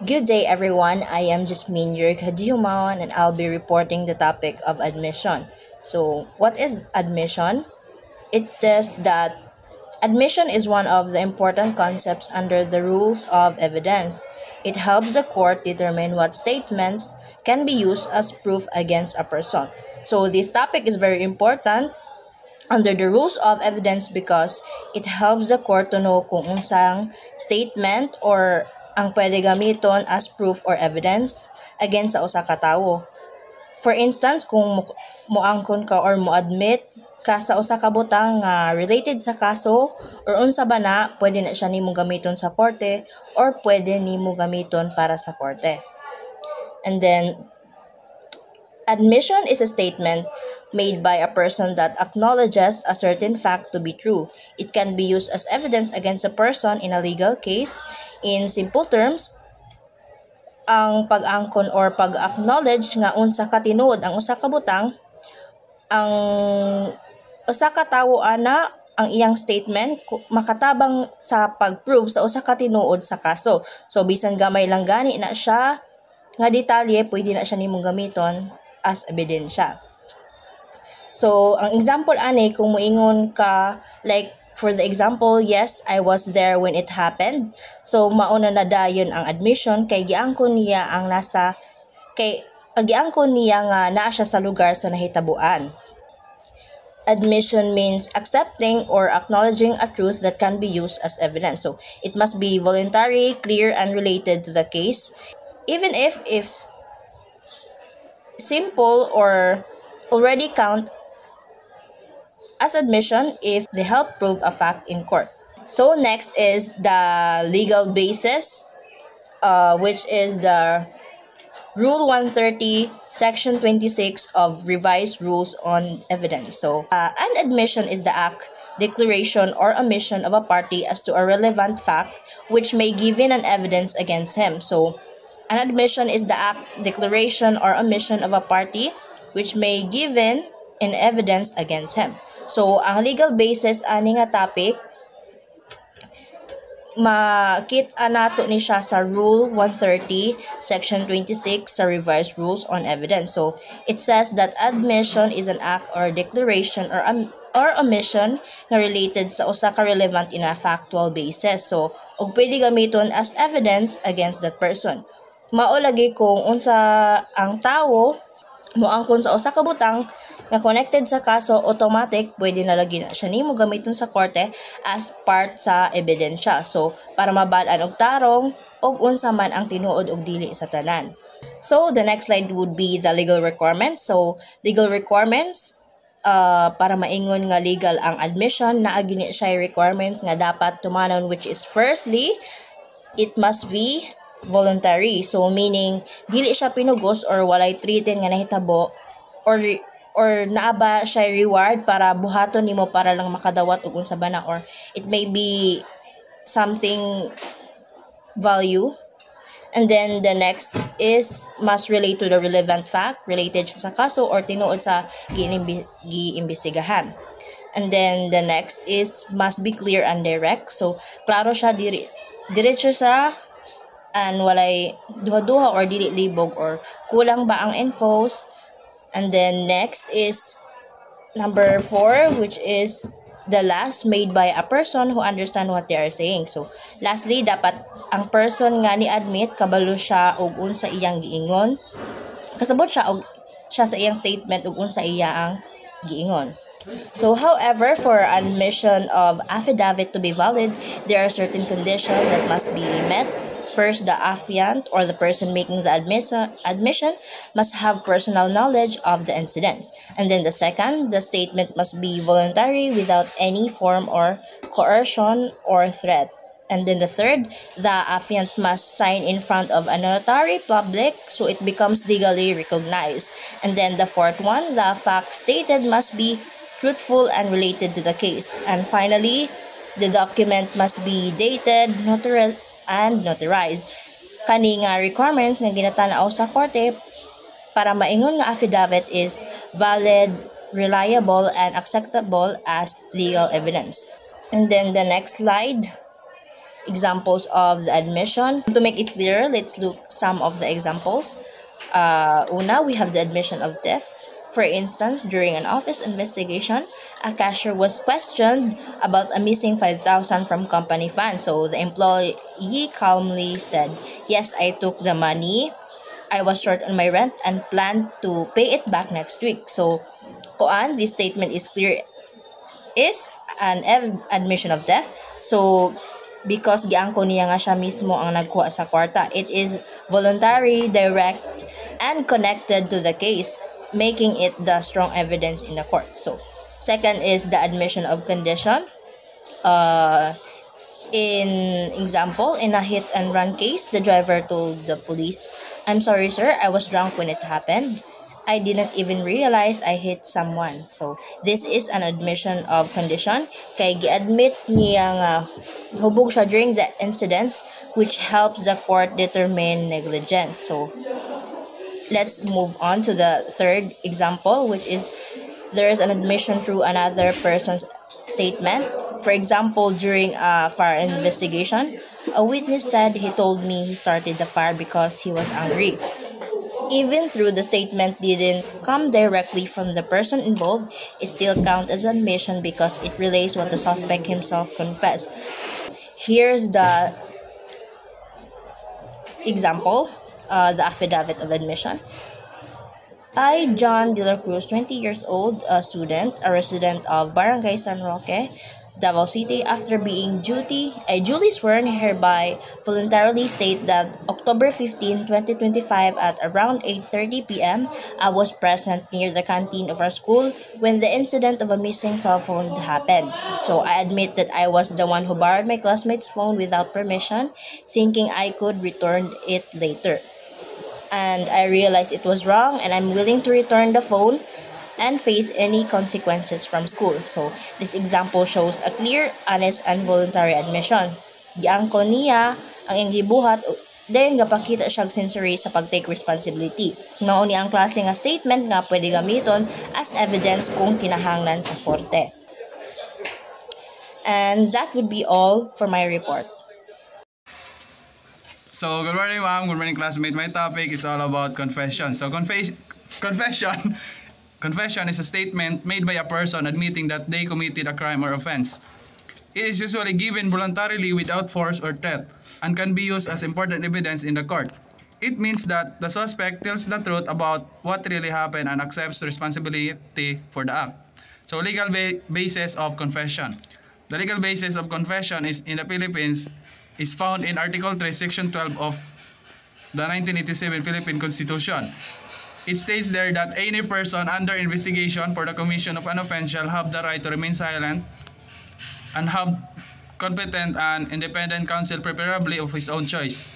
Good day everyone, I am Jasmine Yurkadiumawan and I'll be reporting the topic of admission. So, what is admission? It says that admission is one of the important concepts under the rules of evidence. It helps the court determine what statements can be used as proof against a person. So, this topic is very important under the rules of evidence because it helps the court to know kung unsang statement or ang pwede gamiton as proof or evidence against sa usa ka tawo. For instance, kung moangkon ka or mo-admit ka sa usa ka butang nga related sa kaso or unsa ba na, pwede na siya nimo gamiton sa korte or pwede nimo gamiton para sa korte. And then, admission is a statement made by a person that acknowledges a certain fact to be true. It can be used as evidence against a person in a legal case. In simple terms, ang pag-angkon or pag-acknowledge nga unsa ka tinuod ang usa ka butang, ang usa ka tawo ana ang iyang statement makatabang sa pag-prove sa usa ka tinuod sa kaso. So bisan gamay lang gani na siya nga detalye, pwede na siya nimong gamiton as ebidensya. So, ang example ani, kung moingon ka, like, for the example, yes, I was there when it happened. So, mauna na dayon ang admission, kay giangkon niya ang giangkon niya nga naa siya sa lugar sa nahitabuan. Admission means accepting or acknowledging a truth that can be used as evidence. So, it must be voluntary, clear, and related to the case. Even if simple or already count as admission if they help prove a fact in court. So next is the legal basis, which is the Rule 130, Section 26 of Revised Rules on Evidence. So, an admission is the act, declaration, or omission of a party as to a relevant fact which may give in an evidence against him. So, an admission is the act, declaration, or omission of a party which may give in evidence against him. So, ang legal basis ani nga topic, makita nato ni siya sa Rule 130, Section 26 sa Revised Rules on Evidence. So, it says that admission is an act or declaration or omission na related sa usa ka relevant in a factual basis. So, og pwede gamiton as evidence against that person. Mao lagi kung unsa ang tawo moangkon sa usa ka butang nga connected sa kaso, automatic pwede na lagi na siya nimo gamiton sa korte as part sa ebidensya. So, para mabal-an og tarong og unsa man ang tinuod og dili sa tanan. So, the next slide would be the legal requirements. So, legal requirements, para maingon nga legal ang admission, naa gini siya requirements nga dapat tumanon, which is firstly, it must be voluntary. So, meaning, dili siya pinugos or walay treated nga nahitabo or naaba siya reward para buhaton nimo para lang makadawat og unsa bana, or it may be something value. And then the next is must relate to the relevant fact, related siya sa kaso or tinuod sa giimbestigahan. And then the next is must be clear and direct. So klaro siya, diretso sa and walay duha-duha or dili libog or kulang ba ang infos. And then next is number 4, which is the last, made by a person who understand what they are saying. So, lastly, dapat ang person nga ni-admit, kabalo siya og unsa iyang giingon. Kasabot siya sa iyang statement og unsa iyang giingon. So, however, for admission of affidavit to be valid, there are certain conditions that must be met. First, the affiant or the person making the admission must have personal knowledge of the incidents. And then the second, the statement must be voluntary without any form or coercion or threat. And then the third, the affiant must sign in front of a notary public so it becomes legally recognized. And then the fourth one, the fact stated must be truthful and related to the case. And finally, the document must be dated, notarized. Kani nga requirements nga ginatanaw sa korte para maingon nga affidavit is valid, reliable, and acceptable as legal evidence. And then the next slide examples of the admission. To make it clearer, let's look some of the examples. Una, we have the admission of theft. For instance, during an office investigation, a cashier was questioned about a missing 5,000 from company funds. So the employee calmly said, "Yes, I took the money. I was short on my rent and planned to pay it back next week." So, this statement is clear, is an admission of theft. So, because giangko niya nga siya mismo ang nagkuha sa kwarta, it is voluntary, direct, and connected to the case, making it the strong evidence in the court. So, second is the admission of condition. In example, in a hit and run case, the driver told the police, "I'm sorry sir, I was drunk when it happened. I didn't even realize I hit someone." So, this is an admission of condition. Kay gi-admit niya nga hubog siya during the incidents, which helps the court determine negligence. So, let's move on to the third example, which is there is an admission through another person's statement. For example, during a fire investigation, a witness said he told me he started the fire because he was angry. Even through the statement didn't come directly from the person involved, it still counts as admission because it relays what the suspect himself confessed. Here's the example. The affidavit of admission. I, John De La Cruz, 20 years old, a student, a resident of Barangay San Roque, Davao City, after being duly sworn, hereby voluntarily state that October 15, 2025 at around 8:30 p.m. I was present near the canteen of our school when the incident of a missing cell phone happened. So I admit that I was the one who borrowed my classmate's phone without permission, thinking I could return it later. And I realized it was wrong, and I'm willing to return the phone and face any consequences from school. So, this example shows a clear, honest, and voluntary admission. Giangko niya ang iyang gibuhat, then gapakita siya sincere sa pag-take responsibility. Mao ni ang klase nga statement nga pwede gamiton as evidence kung kinahanglan sa korte. And that would be all for my report. So, good morning ma'am, good morning classmate. My topic is all about confession. So, Confession is a statement made by a person admitting that they committed a crime or offense. It is usually given voluntarily without force or threat and can be used as important evidence in the court. It means that the suspect tells the truth about what really happened and accepts responsibility for the act. So, legal basis of confession. The legal basis of confession is in the Philippines is found in Article 3, Section 12 of the 1987 Philippine Constitution. It states there that any person under investigation for the commission of an offense shall have the right to remain silent and have competent and independent counsel, preferably of his own choice.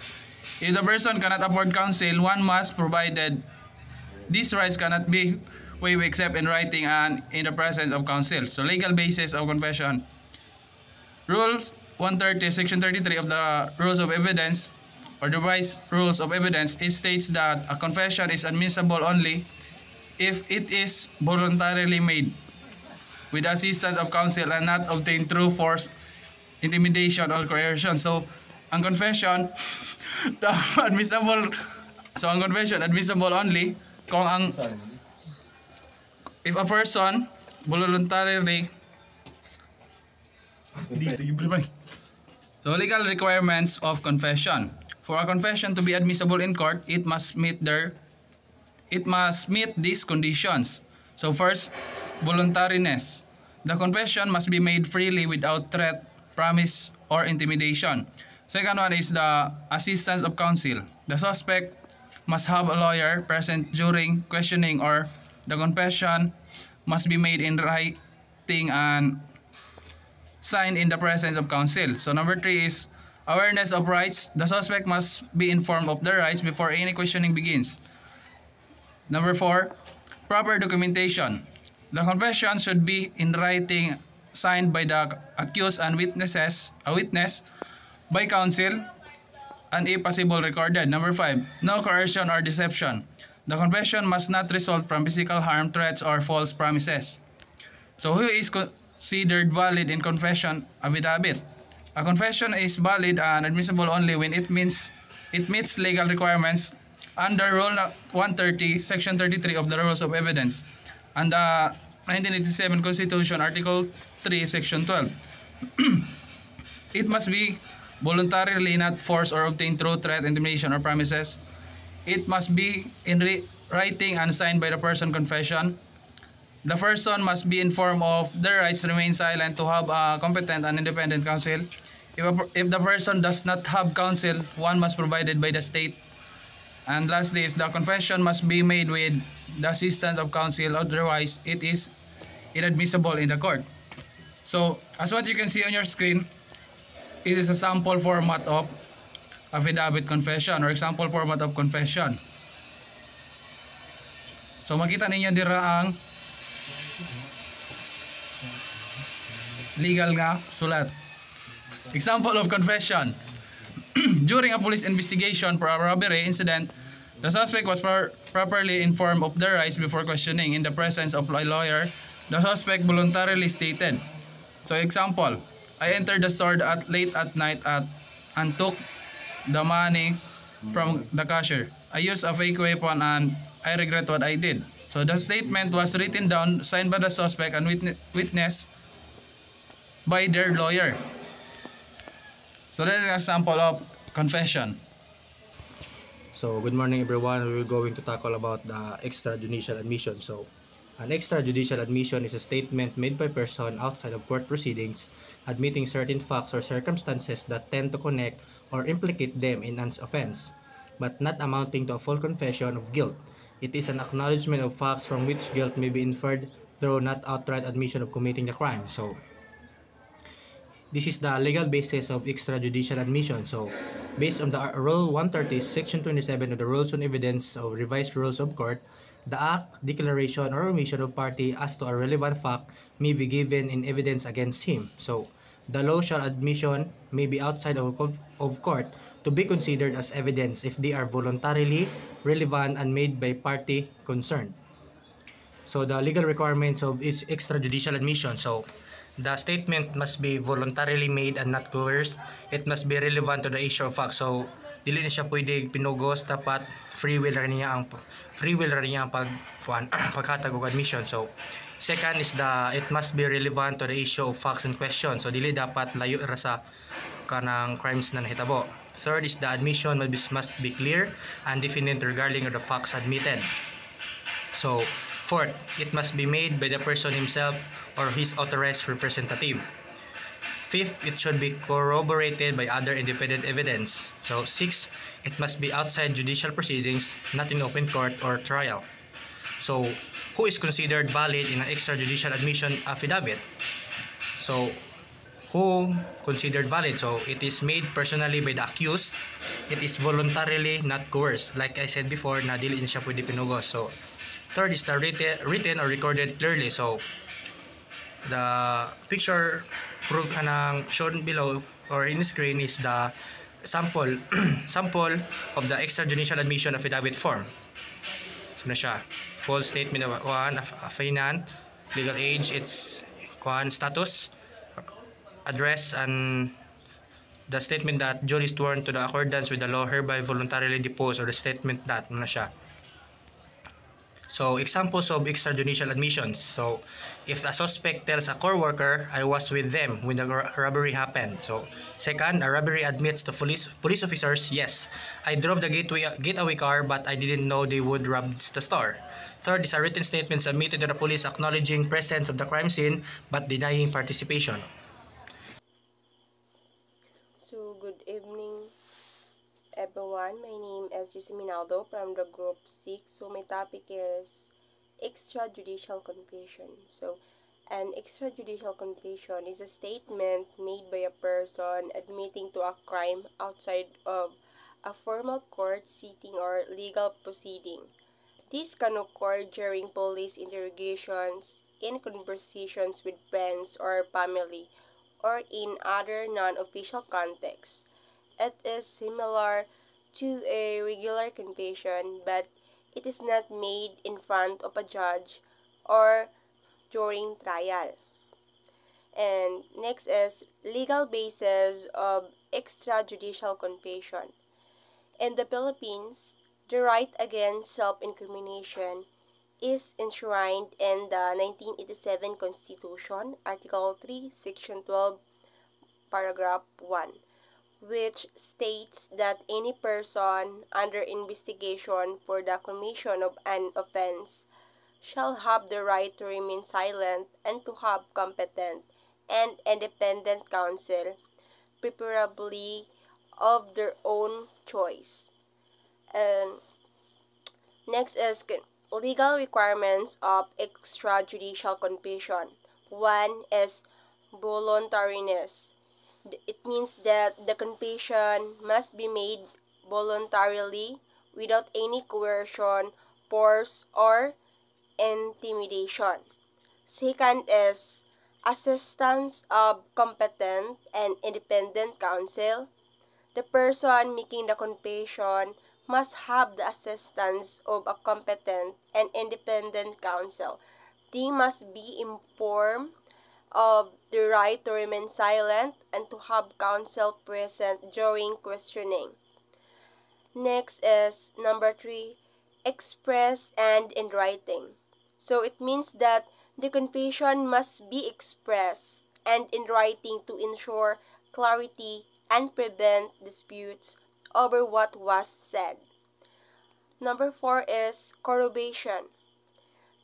If the person cannot afford counsel, one must provided these rights cannot be waived except in writing and in the presence of counsel. So, legal basis of confession. Rules 130, Section 33 of the Rules of Evidence or the Vice Rules of Evidence, it states that a confession is admissible only if it is voluntarily made with the assistance of counsel and not obtained through force, intimidation, or coercion. So, ang confession admissible only kung if a person voluntarily. So, legal requirements of confession. For a confession to be admissible in court, it must meet these conditions. So, first, voluntariness. The confession must be made freely without threat, promise, or intimidation. Second one is the assistance of counsel. The suspect must have a lawyer present during questioning, or the confession must be made in writing and signed in the presence of counsel. So, number 3 is awareness of rights. The suspect must be informed of their rights before any questioning begins. Number 4, proper documentation. The confession should be in writing, signed by the accused and a witness, by counsel, and if possible recorded. Number 5, no coercion or deception. The confession must not result from physical harm, threats, or false promises. So, who is considered valid in confession affidavit? A confession is valid and admissible only when it meets legal requirements under Rule 130, Section 33 of the Rules of Evidence, and the 1987 Constitution, Article 3, Section 12. It must be voluntarily, not forced or obtained through threat, intimidation, or promises. It must be in writing and signed by the person confession. The person must be informed of their rights to remain silent, to have a competent and independent counsel. If the person does not have counsel, one must be provided by the state. And lastly is the confession must be made with the assistance of counsel, otherwise it is inadmissible in the court. So, as what you can see on your screen, it is a sample format of affidavit confession or example format of confession. So, makita ninyo dira ang legal nga sulat. Example of confession. During a police investigation for a robbery incident, the suspect was properly informed of their rights before questioning. In the presence of a lawyer, the suspect voluntarily stated. So example, I entered the store late at night and took the money from the cashier. I used a fake weapon and I regret what I did. So the statement was written down, signed by the suspect and witnessed by their lawyer. So that is an example of confession. So good morning everyone. We're going to tackle about the extrajudicial admission. So an extrajudicial admission is a statement made by a person outside of court proceedings admitting certain facts or circumstances that tend to connect or implicate them in an offense, but not amounting to a full confession of guilt. It is an acknowledgement of facts from which guilt may be inferred through not outright admission of committing the crime. So this is the legal basis of extrajudicial admission. So, based on the Rule 130, Section 27 of the Rules on Evidence of Revised Rules of Court, the act, declaration, or omission of party as to a relevant fact may be given in evidence against him. So, the law shall admission may be outside of court to be considered as evidence if they are voluntarily relevant and made by party concerned. So, the legal requirements of extrajudicial admission. So, the statement must be voluntarily made and not coerced. It must be relevant to the issue of fact. So, dili na siya pwede pinugos, dapat free will ra niya ang paghatag og admission. So, second is it must be relevant to the issue of facts in question. So, dili dapat layo ra sa kanang crimes na nahitabo. Third is the admission must be clear and definite regarding the facts admitted. So, fourth, it must be made by the person himself or his authorized representative. Fifth, it should be corroborated by other independent evidence. So, sixth, it must be outside judicial proceedings, not in open court or trial. So, who is considered valid in an extrajudicial admission affidavit? So, who considered valid? So, it is made personally by the accused. It is voluntarily, not coerced. Like I said before, na dili na siya pwede pinugos. So, third is the written or recorded clearly. So, the picture shown below or in the screen is the sample of the extrajudicial admission affidavit form. So na siya. Full statement of affiant, legal age, its status, address, and the statement that John is sworn to the accordance with the law hereby voluntarily deposed, or the statement that na siya. So, examples of extrajudicial admissions. So, if a suspect tells a co-worker, I was with them when the robbery happened. So, second, a robbery admits to police officers, yes, I drove the getaway car but I didn't know they would rob the store. Third is a written statement submitted to the police acknowledging presence of the crime scene but denying participation. So, good evening everyone. My name is Jessie Minaldo from the group 6. So my topic is extrajudicial confession. So an extrajudicial confession is a statement made by a person admitting to a crime outside of a formal court sitting or legal proceeding. This can occur during police interrogations, in conversations with friends or family, or in other non-official contexts. It is similar to a regular confession, but it is not made in front of a judge or during trial. And next is legal basis of extrajudicial confession. In the Philippines, the right against self-incrimination is enshrined in the 1987 Constitution, Article 3, Section 12, Paragraph 1, which states that any person under investigation for the commission of an offense shall have the right to remain silent and to have competent and independent counsel, preferably of their own choice. And next is legal requirements of extrajudicial confession. One is voluntariness. It means that the confession must be made voluntarily without any coercion, force, or intimidation. Second is assistance of competent and independent counsel. The person making the confession must have the assistance of a competent and independent counsel. They must be informed of the right to remain silent and to have counsel present during questioning. Next is number 3, express and in writing. So it means that the confession must be expressed and in writing to ensure clarity and prevent disputes over what was said. Number 4 is corroboration.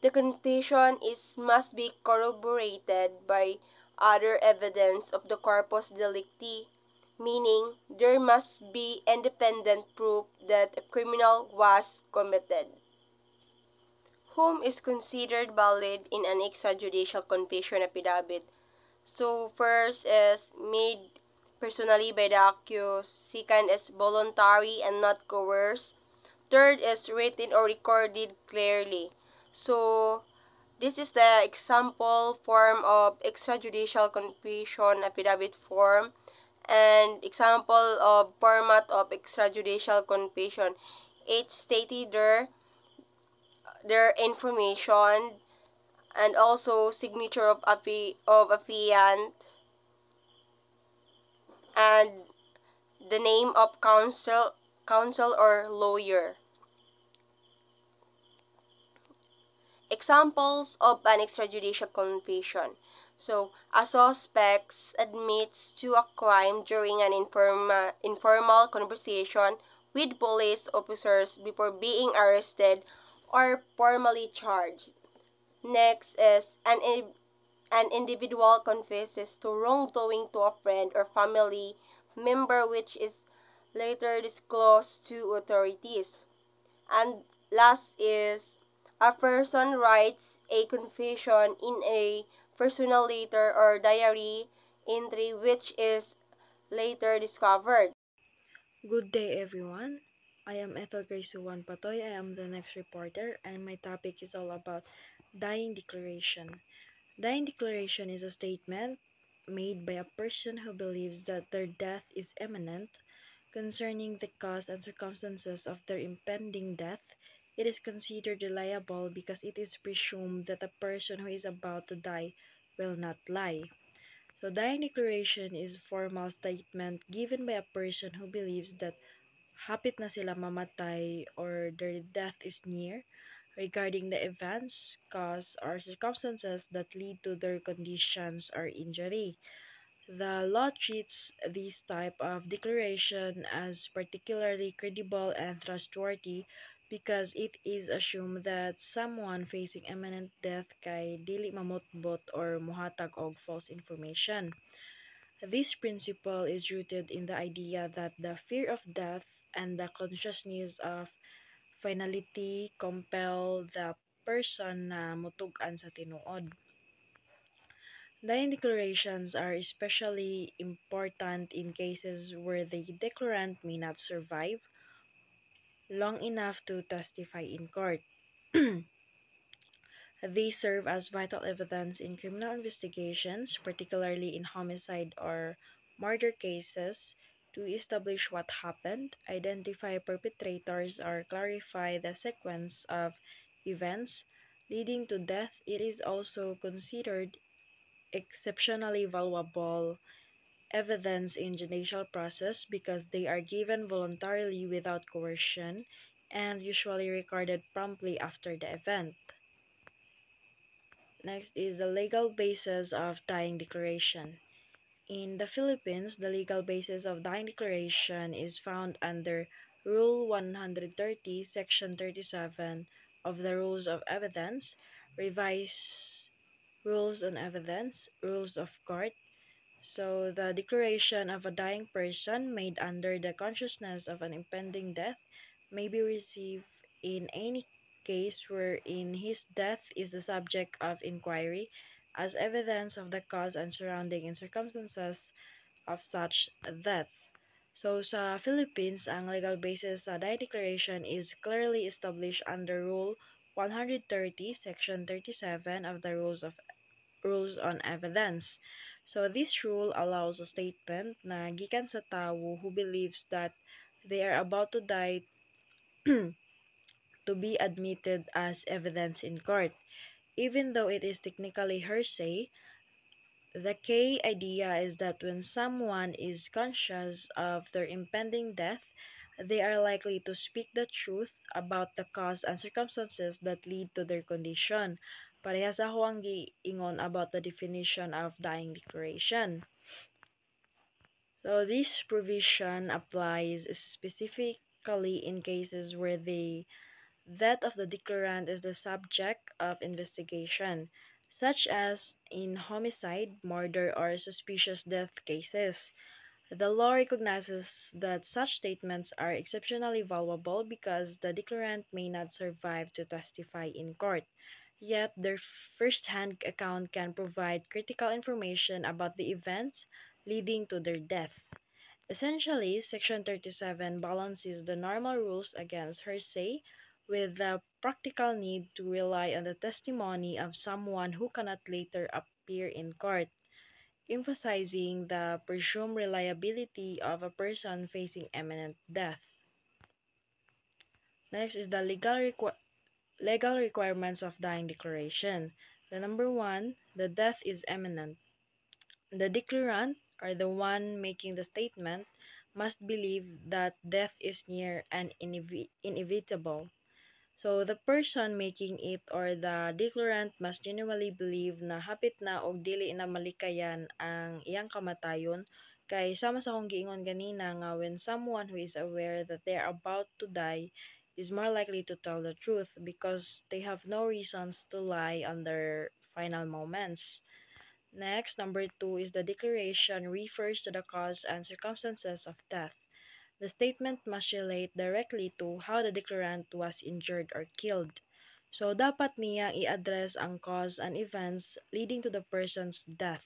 The confession must be corroborated by other evidence of the corpus delicti, meaning there must be independent proof that a criminal was committed. Whom is considered valid in an extrajudicial confession affidavit? So first is made personally by the accused. Second is voluntary and not coerced. Third is written or recorded clearly. So this is the example form of extrajudicial confession affidavit form and example of format of extrajudicial confession. It stated their information and also signature of affiant and the name of counsel or lawyer. Examples of an extrajudicial confession. So, a suspect admits to a crime during an informal conversation with police officers before being arrested or formally charged. Next is an individual confesses to wrongdoing to a friend or family member which is later disclosed to authorities. And last is a person writes a confession in a personal letter or diary entry which is later discovered. Good day, everyone. I am Ethel Grace Suwan Patoy. I am the next reporter, and my topic is all about dying declaration. Dying declaration is a statement made by a person who believes that their death is imminent. Concerning the cause and circumstances of their impending death, it is considered reliable because it is presumed that the person who is about to die will not lie. So, dying declaration is a formal statement given by a person who believes that hapit na sila mamatay or their death is near regarding the events, cause, or circumstances that lead to their conditions or injury. The law treats this type of declaration as particularly credible and trustworthy because it is assumed that someone facing imminent death kay dili mamutbot or muhatag og false information. This principle is rooted in the idea that the fear of death and the consciousness of finality compel the person na mutug-an sa tinuod. Dying declarations are especially important in cases where the declarant may not survive long enough to testify in court. They serve as vital evidence in criminal investigations, particularly in homicide or murder cases, to establish what happened, identify perpetrators, or clarify the sequence of events leading to death. It is also considered exceptionally valuable evidence in judicial process because they are given voluntarily without coercion and usually recorded promptly after the event. Next is the legal basis of dying declaration. In the Philippines, the legal basis of dying declaration is found under Rule 130, Section 37 of the Rules of Evidence, Revised Rules on Evidence, Rules of Court. So, the declaration of a dying person made under the consciousness of an impending death may be received in any case wherein his death is the subject of inquiry as evidence of the cause and surrounding and circumstances of such death. So, sa Philippines, ang legal basis sa dying declaration is clearly established under Rule 130, Section 37 of the Rules on Evidence. So, this rule allows a statement na gikan sa tawo who believes that they are about to die to be admitted as evidence in court. Even though it is technically hearsay, the key idea is that when someone is conscious of their impending death, they are likely to speak the truth about the cause and circumstances that lead to their condition. Parehas ako ang giingon about the definition of dying declaration. So this provision applies specifically in cases where the death of the declarant is the subject of investigation, such as in homicide, murder, or suspicious death cases. The law recognizes that such statements are exceptionally valuable because the declarant may not survive to testify in court. Yet, their first-hand account can provide critical information about the events leading to their death. Essentially, Section 37 balances the normal rules against hearsay with the practical need to rely on the testimony of someone who cannot later appear in court, emphasizing the presumed reliability of a person facing imminent death. Next is the legal requirements of dying declaration. The number one, the death is imminent. The declarant, or the one making the statement, must believe that death is near and inevitable. So, the person making it or the declarant must genuinely believe na hapit na og dili na malikayan ang iyang kamatayon kay sama sa akong giingon ganina nga when someone who is aware that they are about to die is more likely to tell the truth because they have no reasons to lie on their final moments. Next, number two is the declaration refers to the cause and circumstances of death. The statement must relate directly to how the declarant was injured or killed. So, dapat niya i-address ang cause and events leading to the person's death.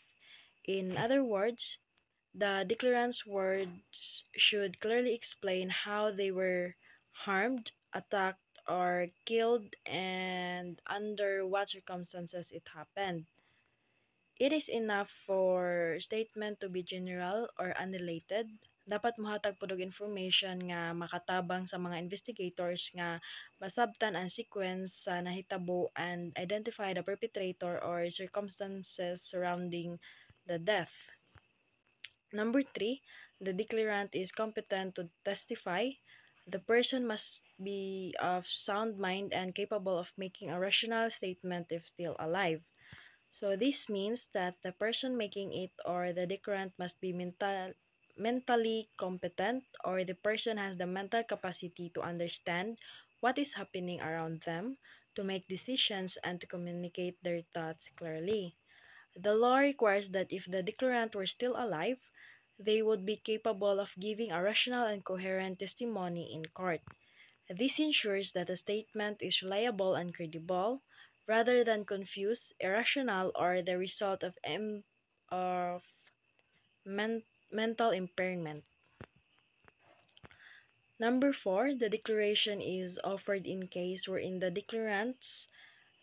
In other words, the declarant's words should clearly explain how they were harmed, attacked, or killed and under what circumstances it happened. It is enough for statement to be general or unrelated. Dapat mohatag pud og information nga makatabang sa mga investigators nga masabtan ang sequence sa nahitabo and identify the perpetrator or circumstances surrounding the death. Number three, the declarant is competent to testify. The person must be of sound mind and capable of making a rational statement if still alive. So this means that the person making it or the declarant must be mentally competent, or the person has the mental capacity to understand what is happening around them, to make decisions, and to communicate their thoughts clearly. The law requires that if the declarant were still alive, they would be capable of giving a rational and coherent testimony in court. This ensures that the statement is reliable and credible, rather than confused, irrational, or the result of mental impairment. Number four, the declaration is offered in case wherein the declarant's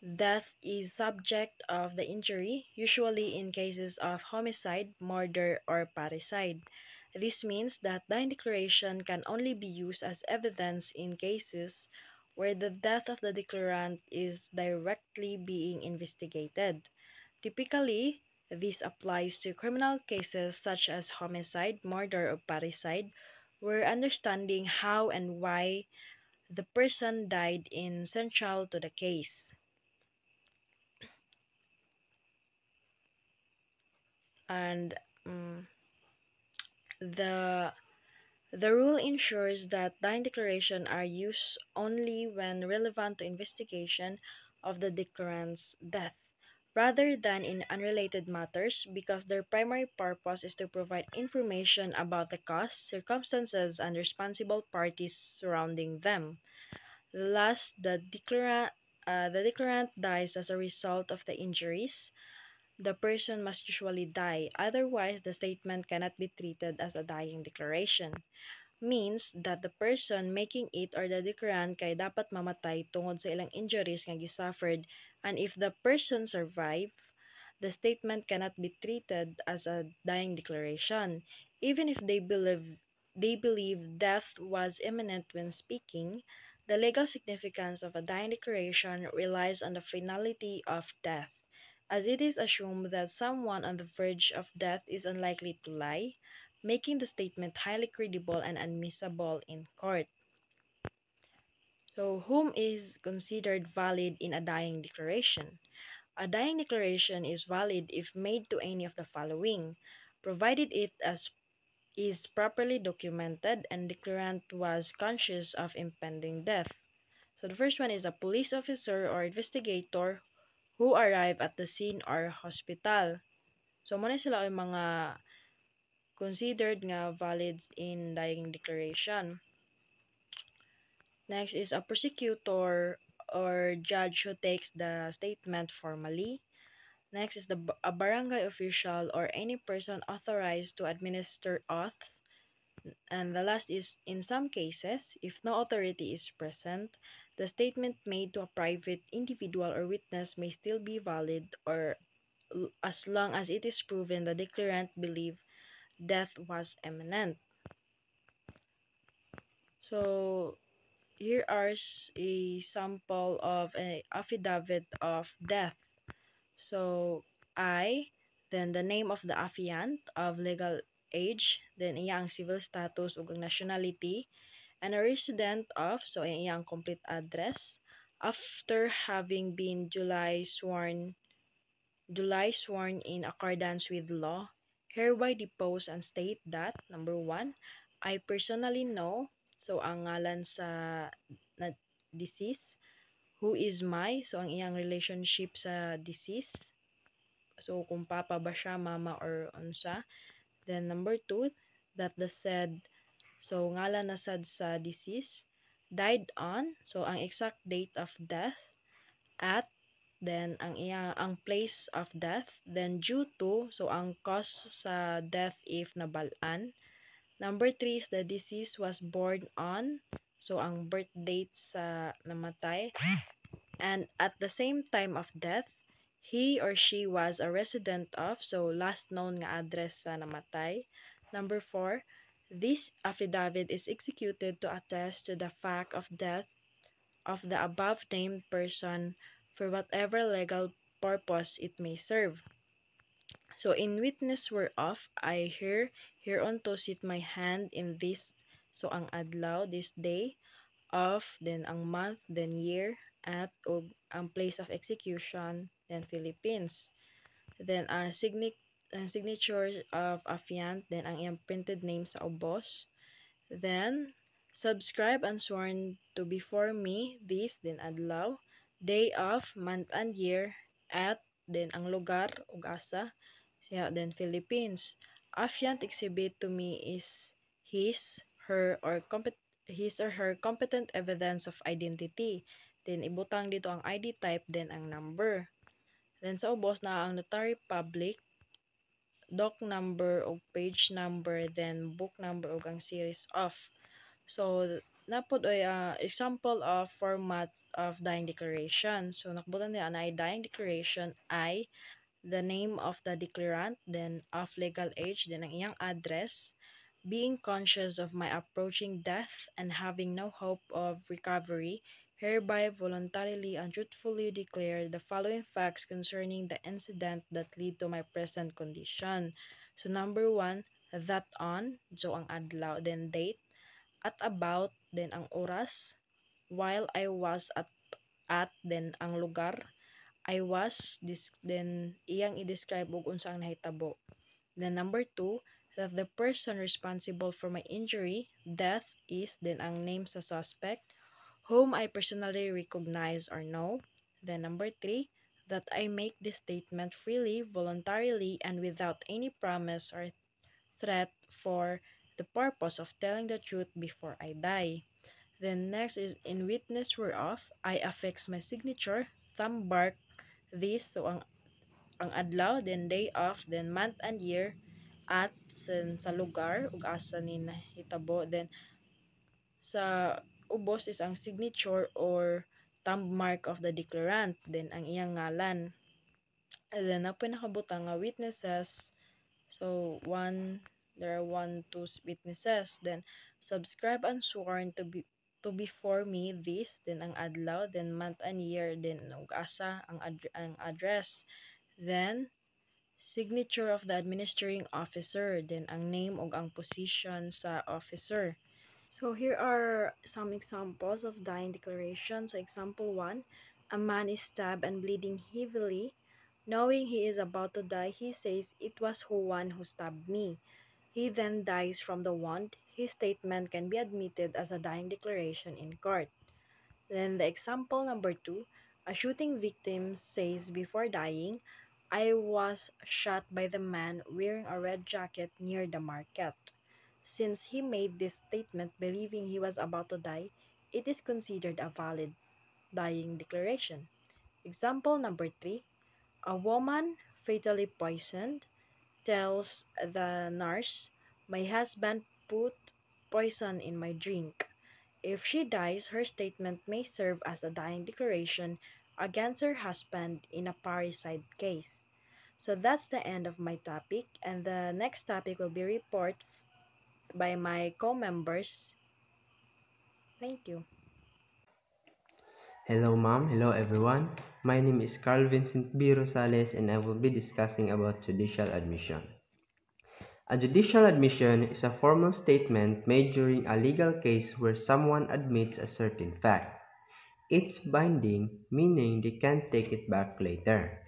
death is subject of the injury, usually in cases of homicide, murder, or parricide. This means that the declaration can only be used as evidence in cases where the death of the declarant is directly being investigated. Typically, This applies to criminal cases such as homicide, murder, or parricide, where understanding how and why the person died is central to the case. And the the rule ensures that dying declarations are used only when relevant to investigation of the declarant's death, rather than in unrelated matters, because their primary purpose is to provide information about the cause, circumstances, and responsible parties surrounding them. Last, the declarant dies as a result of the injuries. The person must usually die, otherwise the statement cannot be treated as a dying declaration. Means that the person making it or the declarant kay dapat mamatay tungod sa ilang injuries nga gisuffered, and if the person survive, the statement cannot be treated as a dying declaration. Even if they believe death was imminent when speaking, the legal significance of a dying declaration relies on the finality of death, as it is assumed that someone on the verge of death is unlikely to lie, making the statement highly credible and admissible in court. So, whom is considered valid in a dying declaration? A dying declaration is valid if made to any of the following, provided it is properly documented and declarant was conscious of impending death. So the first one is a police officer or investigator who arrive at the scene or hospital. So muna sila ay mga considered nga valid in dying declaration. Next is a prosecutor or judge who takes the statement formally. Next is a barangay official or any person authorized to administer oaths. And the last is, in some cases, if no authority is present, the statement made to a private individual or witness may still be valid, or as long as it is proven the declarant believed death was imminent. So here are a sample of an affidavit of death. So then the name of the affiant, of legal age, then iyang civil status ug nationality, and a resident of, so iyang complete address, after having been July sworn in accordance with law, hereby depose and state that, number 1, I personally know, so ang ngalan sa na deceased, who is my, so ang iyang relationship sa deceased, so kung papa ba siya, mama, or unsa. Then number 2, that the said, so ngalan na sad sa deceased, died on, so ang exact date of death, at, then ang place of death, then due to, so ang cause sa death if nabalaan. Number 3 is the deceased was born on, so ang birth date sa namatay, and at the same time of death, he or she was a resident of, so last known nga address sa namatay. Number 4, this affidavit is executed to attest to the fact of death of the above named person for whatever legal purpose it may serve. So in witness whereof, I hereunto sit my hand in this, so ang adlaw, this day, of, then ang month, then year, at, o ang place of execution, then Philippines. Then ang signature of affiant, then ang iyang printed name sa ubos. Then subscribe and sworn to before me this, then adlaw, day of, month and year, at, then ang lugar ug asa, siya, then Philippines. Affiant exhibit to me is his or her competent evidence of identity. Then ibutang dito ang ID type, then ang number. Then sa ubos na ang notary public, doc number o page number, then book number o ang series of. So napod ay example of format of dying declaration. So nakbutan niya na dying declaration ay the name of the declarant, then of legal age, then ang iyang address, being conscious of my approaching death and having no hope of recovery, hereby voluntarily and truthfully declare the following facts concerning the incident that lead to my present condition. So number 1, that on, so ang adlaw, then date, at about, then ang oras, while I was at, then ang lugar, I was, then iyang i-describe og unsa ang nahitabo. Then number 2, that the person responsible for my injury, death, is, then ang name sa suspect, whom I personally recognize or know. Then number 3, that I make this statement freely, voluntarily, and without any promise or threat for the purpose of telling the truth before I die. Then next is in witness whereof I affix my signature, thumb mark, this, so ang adlaw, then day of, then month and year, at sa lugar ug asa ni nahitabo, then sa ubos is ang signature or thumb mark of the declarant, then ang iyang ngalan. And then na nakabutang nga witnesses, so there are 2 witnesses, then subscribe and sworn to before me this, then ang adlaw, then month and year, then ug asa ang address, then signature of the administering officer, then ang name ug ang position sa officer. So here are some examples of dying declaration. So example 1, a man is stabbed and bleeding heavily. Knowing he is about to die, he says, "It was one who stabbed me." He then dies from the wound. His statement can be admitted as a dying declaration in court. Then the example number 2, a shooting victim says before dying, "I was shot by the man wearing a red jacket near the market." Since he made this statement believing he was about to die, it is considered a valid dying declaration. Example number 3, a woman fatally poisoned tells the nurse, "My husband put poison in my drink." If she dies, her statement may serve as a dying declaration against her husband in a parricide case. So that's the end of my topic, and the next topic will be report by my co-members. Thank you. Hello ma'am, hello everyone. My name is Carl Vincent B. Rosales and I will be discussing about judicial admission. A judicial admission is a formal statement made during a legal case where someone admits a certain fact. It's binding, meaning they can't take it back later.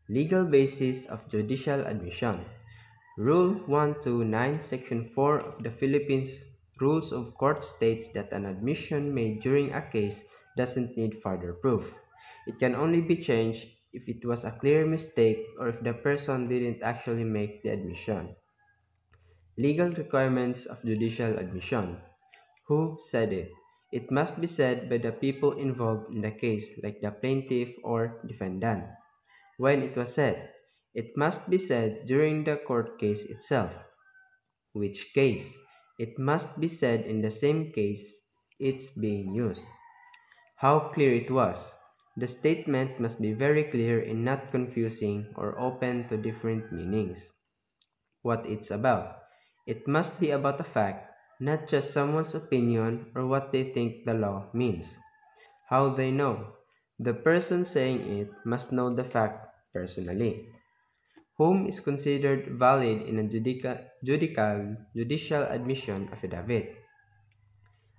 Legal basis of judicial admission. Rule 129, Section 4 of the Philippines Rules of Court states that an admission made during a case doesn't need further proof. It can only be changed if it was a clear mistake or if the person didn't actually make the admission. Legal requirements of judicial admission. Who said it? It must be said by the people involved in the case, like the plaintiff or defendant. When it was said, it must be said during the court case itself. Which case? It must be said in the same case it's being used. How clear it was. The statement must be very clear and not confusing or open to different meanings. What it's about. It must be about a fact, not just someone's opinion or what they think the law means. How they know. The person saying it must know the fact personally. Whom is considered valid in a judicial admission affidavit.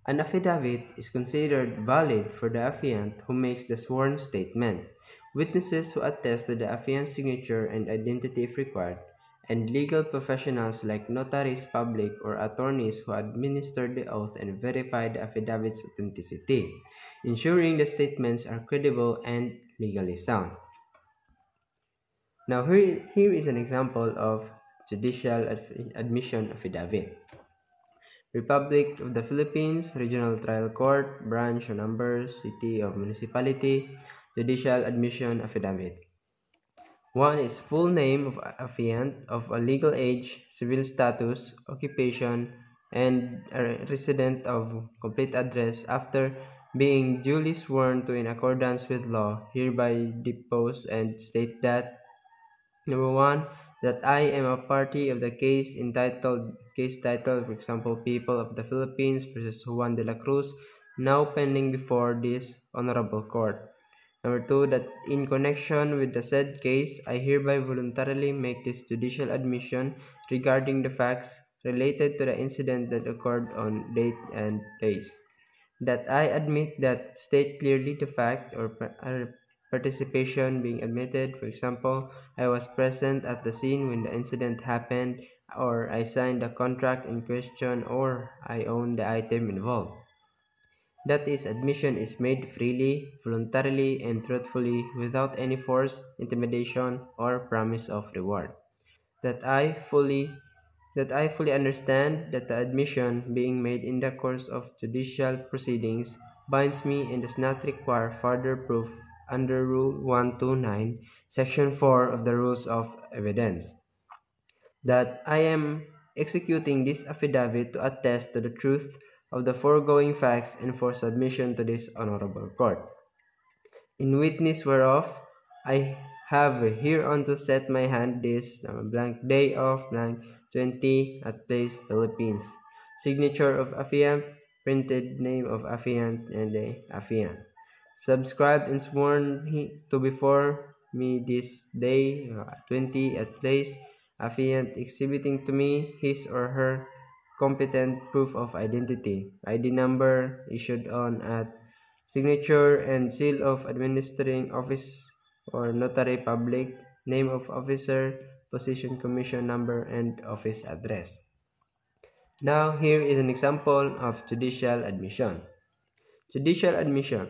An affidavit is considered valid for the affiant who makes the sworn statement, witnesses who attest to the affiant's signature and identity if required, and legal professionals like notaries public or attorneys who administer the oath and verify the affidavit's authenticity, ensuring the statements are credible and legally sound. Now here is an example of judicial admission affidavit. Republic of the Philippines, Regional Trial Court, Branch or Number, City or Municipality, Judicial Admission Affidavit. 1 is full name of affiant, of a legal age, civil status, occupation, and a resident of complete address after being duly sworn to in accordance with law, hereby depose and state that Number 1, that I am a party of the case titled, for example, People of the Philippines versus Juan de la Cruz now pending before this honorable court. Number 2, that in connection with the said case, I hereby voluntarily make this judicial admission regarding the facts related to the incident that occurred on date and place. That I admit that state clearly the fact or participation being admitted. For example, I was present at the scene when the incident happened, or I signed the contract in question, or I own the item involved. That is, admission is made freely, voluntarily, and truthfully without any force, intimidation, or promise of reward. That I fully understand that the admission being made in the course of judicial proceedings binds me and does not require further proof under Rule 129, Section 4 of the Rules of Evidence. That I am executing this affidavit to attest to the truth of the foregoing facts and for submission to this honorable court. In witness whereof, I have hereunto set my hand this blank day of blank 20 at place Philippines. Signature of affiant, printed name of affiant and the affiant. Subscribed and sworn to before me this day 20 at place affiant exhibiting to me his or her competent proof of identity, ID number issued on at signature and seal of administering office or notary public, name of officer, position commission number, and office address. Now, here is an example of judicial admission. Judicial admission.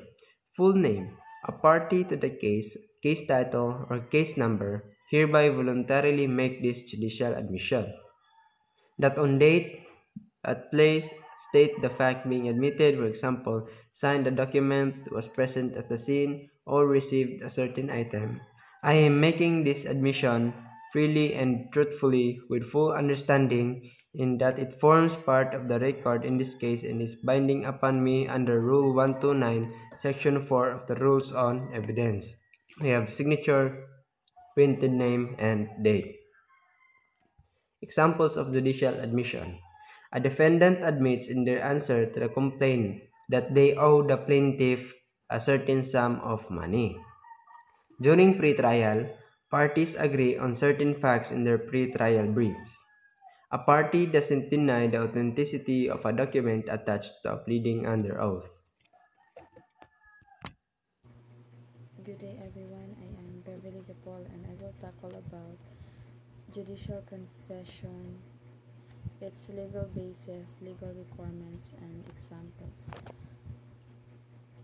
Full name. A party to the case title, or case number, hereby voluntarily make this judicial admission. That on date, at place, state the fact being admitted, for example, signed the document, was present at the scene, or received a certain item. I am making this admission freely and truthfully with full understanding in that it forms part of the record in this case and is binding upon me under Rule 129, Section 4 of the Rules on Evidence. We have signature, printed name, and date. Examples of judicial admission. A defendant admits in their answer to the complaint that they owe the plaintiff a certain sum of money. During pretrial, parties agree on certain facts in their pretrial briefs. A party doesn't deny the authenticity of a document attached to a pleading under oath. Good day everyone, I am Beverly Gapol and I will tackle about judicial confession, its legal basis, legal requirements, and examples.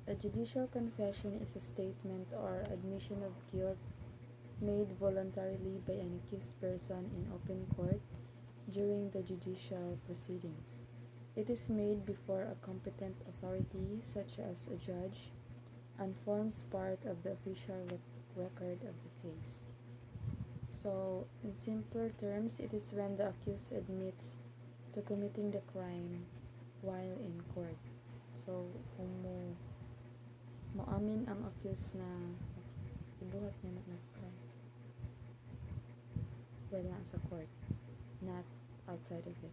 A judicial confession is a statement or admission of guilt made voluntarily by an accused person in open court during the judicial proceedings. It is made before a competent authority such as a judge and forms part of the official record of the case. So, in simpler terms, it is when the accused admits to committing the crime while in court. So, kung moamin ang accused na ibuhat niya na crime while nasa court, not outside of it.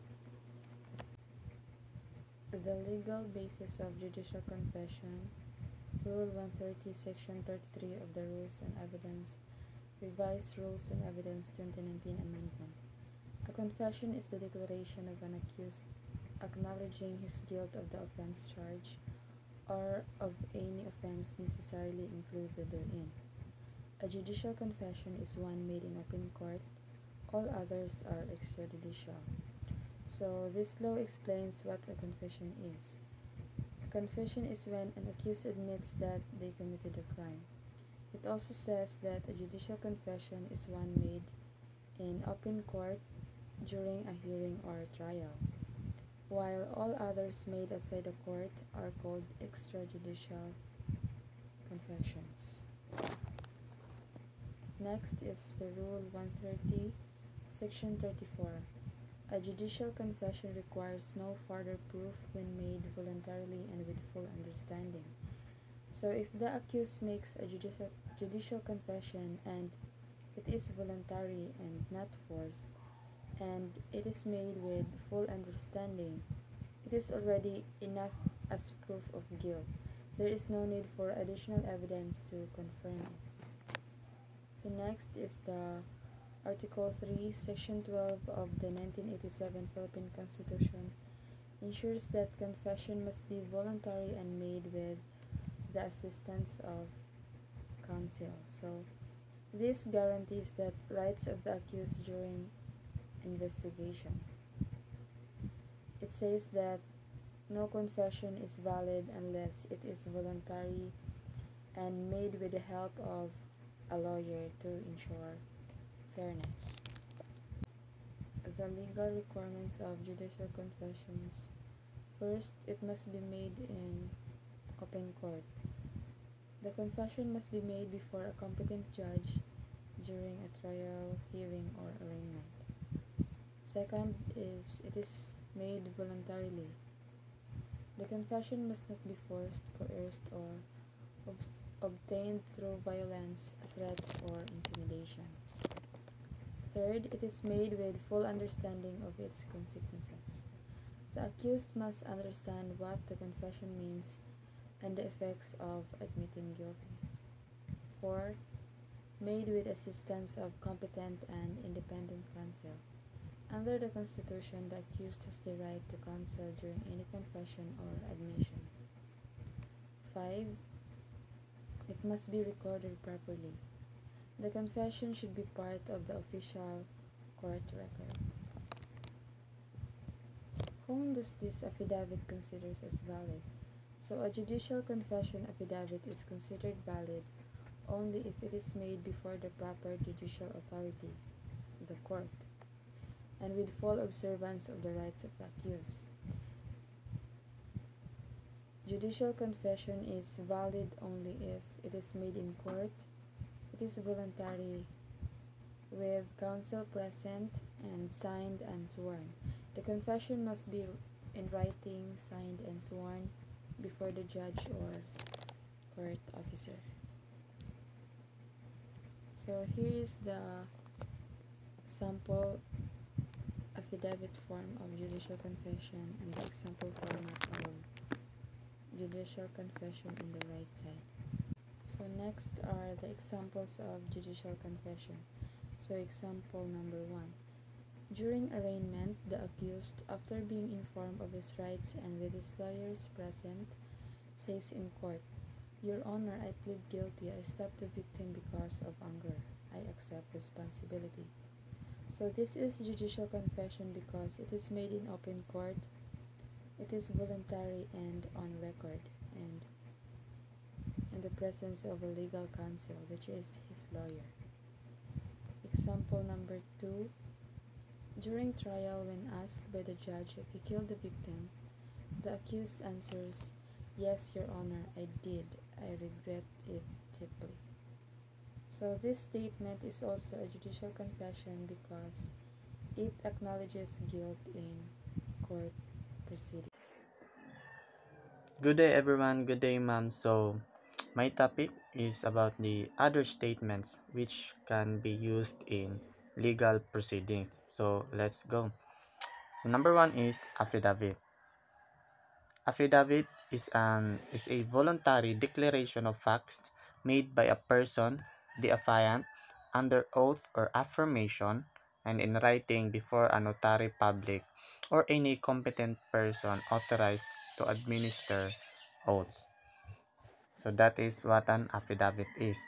The legal basis of judicial confession, Rule 130, Section 33 of the Rules on Evidence, Revised Rules on Evidence 2019 Amendment. A confession is the declaration of an accused acknowledging his guilt of the offense charged or of any offense necessarily included therein. A judicial confession is one made in open court. All others are extrajudicial. So this law explains what a confession is. A confession is when an accused admits that they committed a crime. It also says that a judicial confession is one made in open court during a hearing or trial, while all others made outside the court are called extrajudicial confessions. Next is the Rule 130, Section 34. A judicial confession requires no further proof when made voluntarily and with full understanding. So if the accused makes a judicial confession and it is voluntary and not forced, and it is made with full understanding, it is already enough as proof of guilt. There is no need for additional evidence to confirm it. So next is the Article 3, Section 12 of the 1987 Philippine Constitution ensures that confession must be voluntary and made with the assistance of counsel. So this guarantees that rights of the accused during investigation. It says that no confession is valid unless it is voluntary and made with the help of a lawyer to ensure fairness. The legal requirements of judicial confessions. First, it must be made in open court. The confession must be made before a competent judge during a trial, hearing, or arraignment. Second is it is made voluntarily. The confession must not be forced, coerced, or obtained through violence, threats, or intimidation. Third, it is made with full understanding of its consequences. The accused must understand what the confession means and the effects of admitting guilty. 4. Made with assistance of competent and independent counsel. Under the Constitution, the accused has the right to counsel during any confession or admission. 5. It must be recorded properly. The confession should be part of the official court record. Whom does this affidavit considers as valid? So a judicial confession affidavit is considered valid only if it is made before the proper judicial authority, the court, and with full observance of the rights of the accused. Judicial confession is valid only if it is made in court, it is voluntary, with counsel present, and signed and sworn. The confession must be in writing, signed and sworn before the judge or court officer. So here is the sample affidavit form of judicial confession and the example format of judicial confession in the right side. So next are the examples of judicial confession. So example number 1. During arraignment, the accused, after being informed of his rights and with his lawyers present, says in court, "Your Honor, I plead guilty. I stabbed the victim because of anger. I accept responsibility." So this is judicial confession because it is made in open court, it is voluntary and on record, and in the presence of a legal counsel, which is his lawyer. Example number 2. During trial, when asked by the judge if he killed the victim, the accused answers, "Yes, Your Honor, I did. I regret it deeply." So this statement is also a judicial confession because it acknowledges guilt in court proceedings. Good day everyone, good day ma'am. So my topic is about the other statements which can be used in legal proceedings. So let's go. So number 1 is affidavit. Affidavit is a voluntary declaration of facts made by a person, the affiant, under oath or affirmation, and in writing before a notary public or any competent person authorized to administer oaths. So that is what an affidavit is.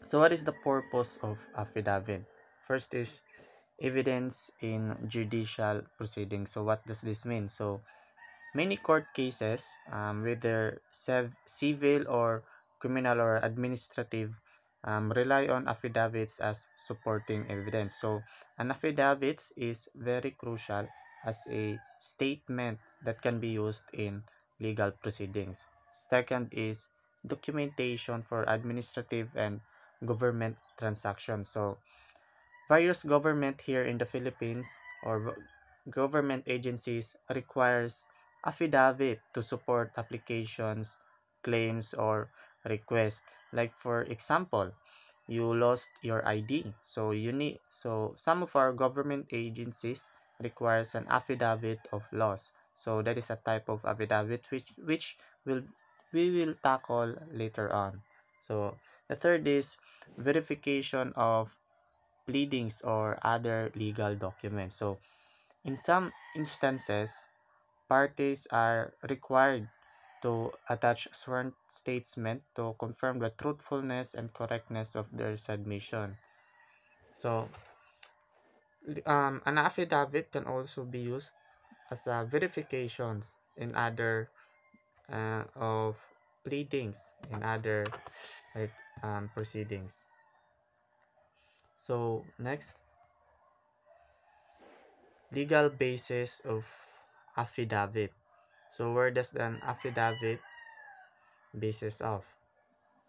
So what is the purpose of affidavit? First is evidence in judicial proceedings. So what does this mean? So many court cases, whether civil or criminal or administrative, rely on affidavits as supporting evidence. So an affidavit is very crucial as a statement that can be used in legal proceedings. Second is documentation for administrative and government transactions. So various government here in the Philippines or government agencies requires affidavit to support applications, claims, or requests. Like for example, you lost your ID, so some of our government agencies requires an affidavit of loss. So that is a type of affidavit which will we will tackle later on. So the third is verification of pleadings or other legal documents. So in some instances, parties are required to attach sworn statement to confirm the truthfulness and correctness of their submission. So an affidavit can also be used as a verifications in other of pleadings in other like proceedings. So next, legal basis of affidavit. So where does an affidavit basis off?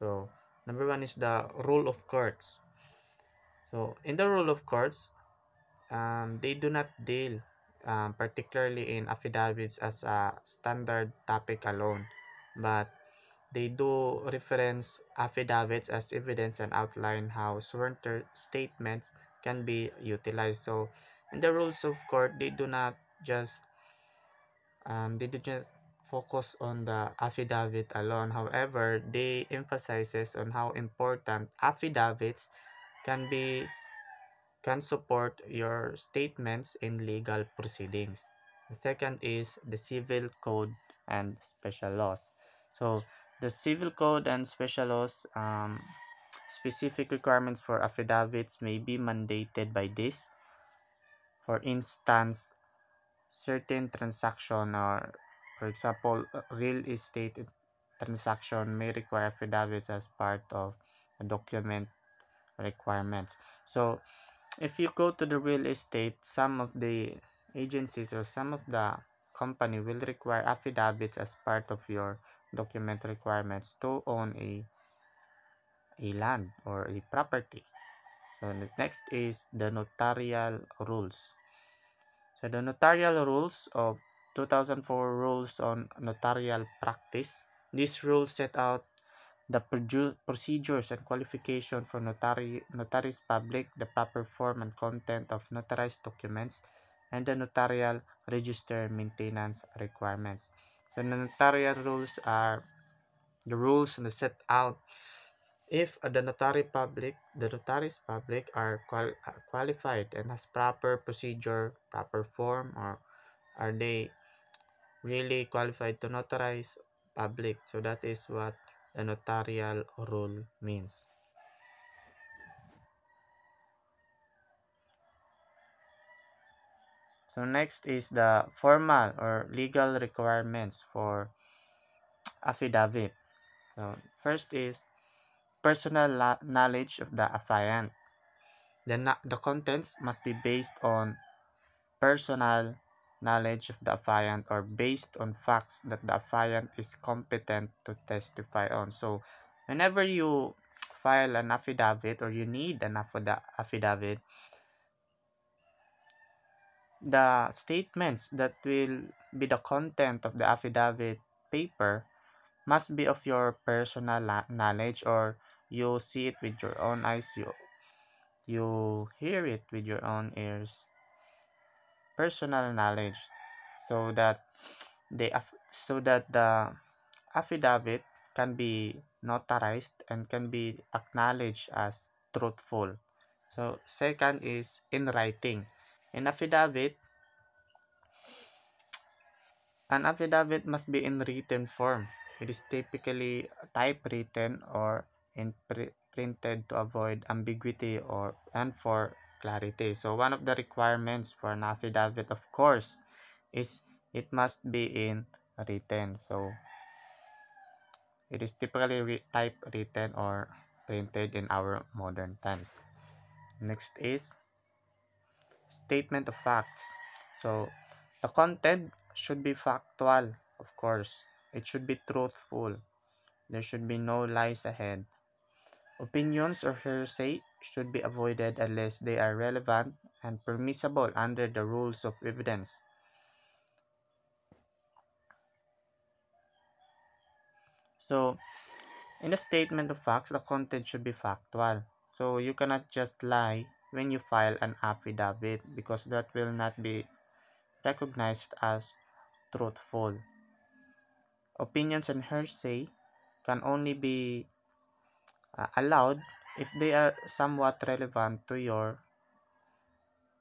So number one is the rule of courts. So in the rule of courts, they do not deal particularly in affidavits as a standard topic alone, but they do reference affidavits as evidence and outline how sworn statements can be utilized. So in the rules of court, they do just focus on the affidavit alone. However, they emphasizes on how important affidavits can be can support your statements in legal proceedings. The second is the civil code and special laws. So the civil code and special laws specific requirements for affidavits may be mandated by this. For instance, certain transaction or for example real estate transaction may require affidavits as part of a document requirements. So if you go to the real estate, some of the agencies or some of the company will require affidavits as part of your document requirements to own a land or a property. So the next is the notarial rules. So the notarial rules of 2004 rules on notarial practice. These rules set out the procedures and qualification for notaries public, the proper form and content of notarized documents, and the notarial register maintenance requirements. So the notarial rules are the rules that set out if the notaries public are qualified and has proper procedure, proper form, or are they really qualified to notarize public. So that is what the notarial rule means. So next is the formal or legal requirements for affidavit. So first is personal knowledge of the affiant. The contents must be based on personal knowledge of the affiant or based on facts that the affiant is competent to testify on. So whenever you file an affidavit or you need an affidavit, the statements that will be the content of the affidavit paper must be of your personal knowledge, or you see it with your own eyes, you hear it with your own ears, personal knowledge, so that the affidavit can be notarized and can be acknowledged as truthful. So second is in writing. An affidavit must be in written form. It is typically typewritten or in printed to avoid ambiguity and for clarity. So one of the requirements for an affidavit, of course, is it must be in written. So it is typically typewritten or printed in our modern times. Next is statement of facts. So the content should be factual, of course. It should be truthful. There should be no lies ahead. Opinions or hearsay should be avoided unless they are relevant and permissible under the rules of evidence. So in a statement of facts, the content should be factual. So you cannot just lie when you file an affidavit because that will not be recognized as truthful. Opinions and hearsay can only be allowed if they are somewhat relevant to your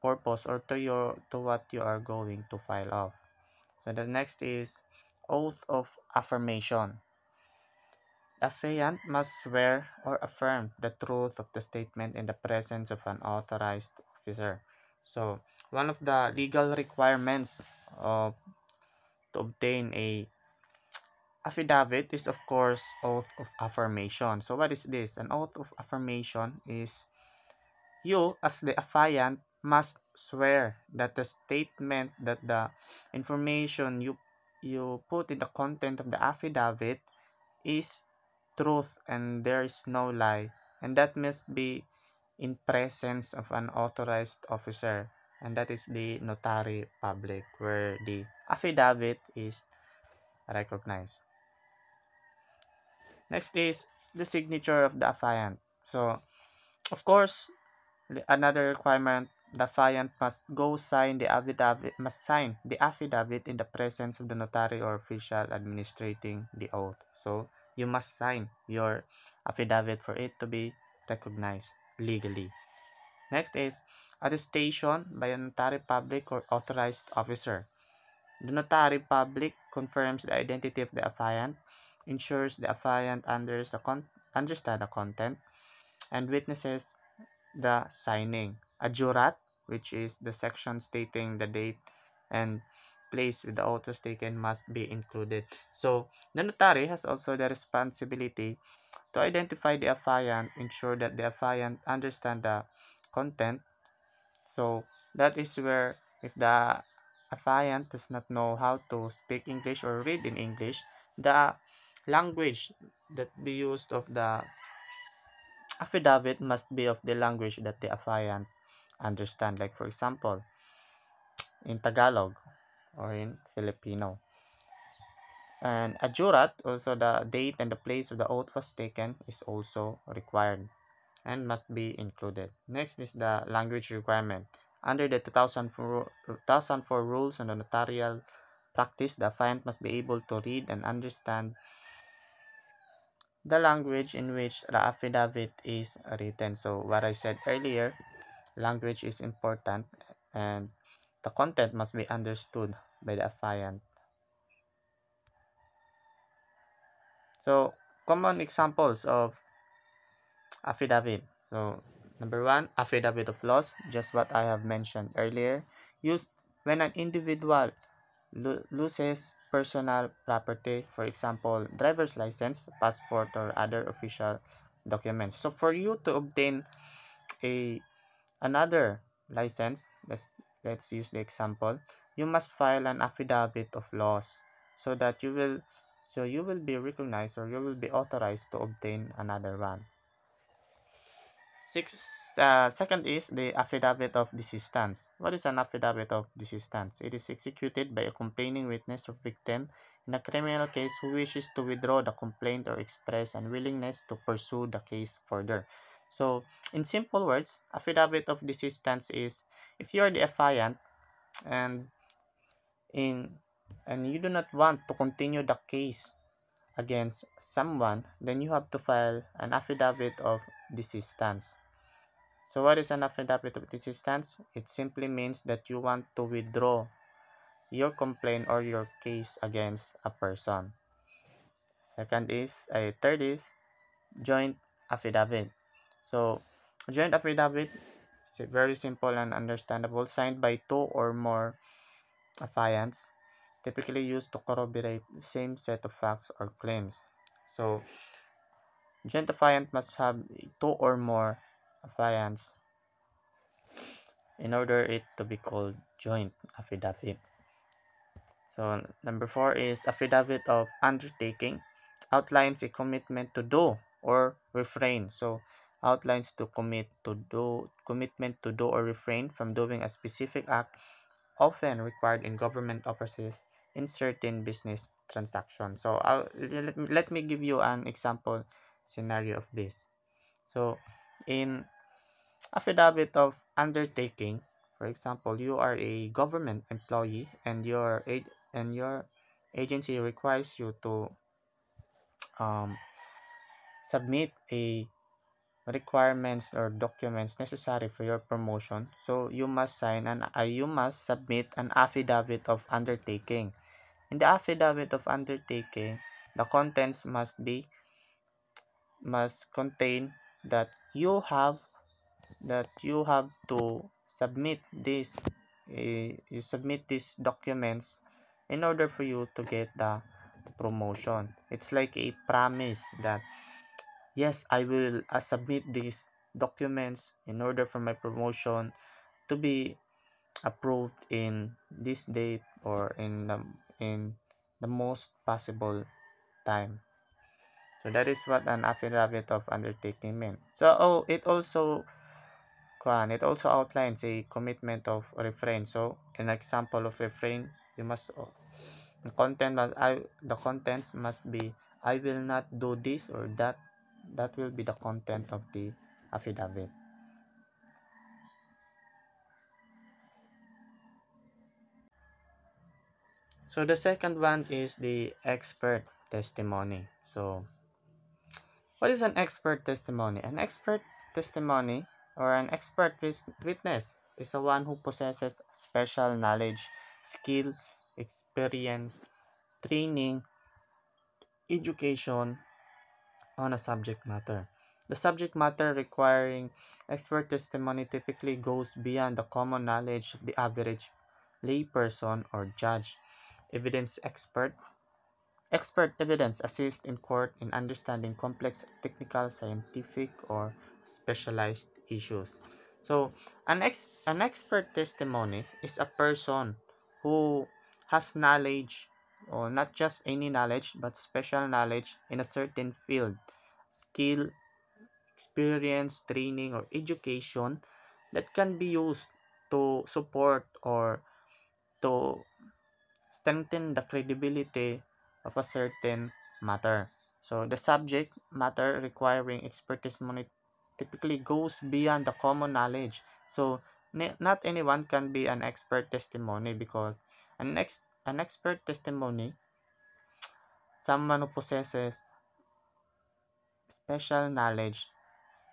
purpose or to what you are going to file off. So the next is oath of affirmation. Affiant must swear or affirm the truth of the statement in the presence of an authorized officer. So one of the legal requirements of to obtain a affidavit is of course oath of affirmation. So what is this? An oath of affirmation is you as the affiant must swear that the statement, that the information you put in the content of the affidavit is truth and there is no lie, and that must be in presence of an authorized officer, and that is the notary public where the affidavit is recognized. Next is the signature of the affiant. So of course, another requirement, the affiant must sign the affidavit in the presence of the notary or official administrating the oath. So you must sign your affidavit for it to be recognized legally. Next is attestation by a notary public or authorized officer. The notary public confirms the identity of the affiant, ensures the affiant understand the content, and witnesses the signing. A jurat, which is the section stating the date and place with the oath was taken, must be included. So the notary has also the responsibility to identify the affiant, ensure that the affiant understand the content. So that is where if the affiant does not know how to speak English or read in English, the language that be used of the affidavit must be of the language that the affiant understand, like for example in Tagalog or in Filipino. And a jurat, also the date and the place of the oath was taken, is also required and must be included. Next is the language requirement. Under the 2004 rules on the notarial practice, the affiant must be able to read and understand the language in which the affidavit is written. So what I said earlier, language is important and the content must be understood by the affiant. So common examples of affidavit. So number one, affidavit of loss, just what I have mentioned earlier, used when an individual loses personal property, for example, driver's license, passport, or other official documents. So for you to obtain a another license, let's use the example, you must file an affidavit of loss so that you will be recognized or you will be authorized to obtain another one. Second is the affidavit of desistance. What is an affidavit of desistance? It is executed by a complaining witness or victim in a criminal case who wishes to withdraw the complaint or express unwillingness to pursue the case further. So, in simple words, affidavit of desistance is if you are the affiant and in and you do not want to continue the case against someone, then you have to file an affidavit of desistance. So what is an affidavit of desistance? It simply means that you want to withdraw your complaint or your case against a person. Third is joint affidavit. So joint affidavit is very simple and understandable, signed by two or more affiants, typically used to corroborate the same set of facts or claims. So joint affiant must have two or more affiants in order it to be called joint affidavit. So number 4 is affidavit of undertaking, outlines a commitment to do or refrain. So outlines to commitment to do or refrain from doing a specific act often required in government offices in certain business transactions. So let me give you an example scenario of this. So in affidavit of undertaking, for example, you are a government employee and and your agency requires you to submit a requirements or documents necessary for your promotion, so you must submit an affidavit of undertaking. In the affidavit of undertaking, the contents must contain that you have to submit you submit these documents in order for you to get the promotion. It's like a promise that yes, I will submit these documents in order for my promotion to be approved in this date or in the most possible time. So that is what an affidavit of undertaking means. So it also outlines a commitment of refrain. So an example of refrain, you must the contents must be I will not do this or that. That will be the content of the affidavit. So the second one is the expert testimony. So what is an expert testimony? An expert testimony or an expert witness is the one who possesses special knowledge, skill, experience, training, education on a subject matter. The subject matter requiring expert testimony typically goes beyond the common knowledge of the average layperson or judge. Evidence expert evidence assists in court in understanding complex technical, scientific, or specialized issues. So, an expert testimony is a person who has knowledge, or not just any knowledge, but special knowledge in a certain field, skill, experience, training, or education that can be used to support or to strengthen the credibility of a certain matter. So the subject matter requiring expert testimony typically goes beyond the common knowledge. So not anyone can be an expert testimony because an expert testimony, someone who possesses special knowledge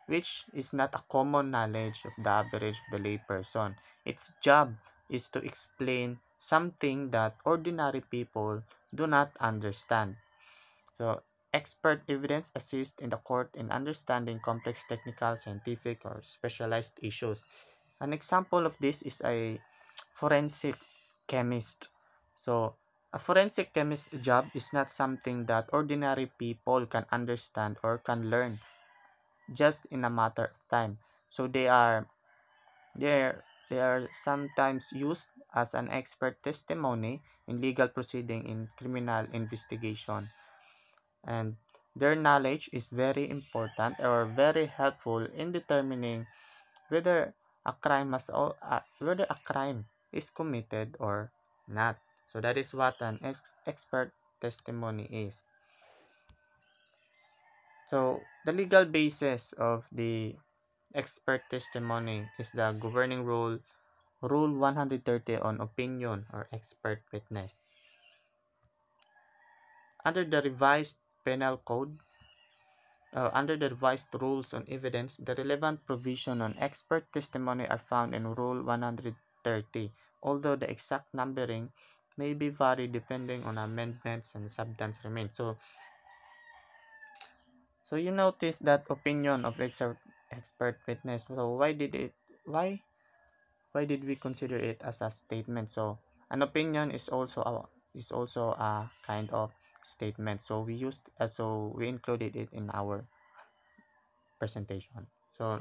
which is not a common knowledge of the average of the layperson. Its job is to explain something that ordinary people do not understand. So, expert evidence assists in the court in understanding complex technical, scientific, or specialized issues. An example of this is a forensic chemist. So, a forensic chemist's job is not something that ordinary people can understand or can learn just in a matter of time. So they they are sometimes used as an expert testimony in legal proceeding in criminal investigation, and their knowledge is very important or very helpful in determining whether whether a crime is committed or not. So that is what an expert testimony is. So the legal basis of the expert testimony is the governing Rule 130 on opinion or expert witness. Under the revised penal code, under the revised rules on evidence, the relevant provision on expert testimony are found in Rule 130, although the exact numbering may be varied depending on amendments and substance remains. So you notice that opinion of expert witness. So why did we consider it as a statement? So an opinion is also a kind of statement. So we included it in our presentation. So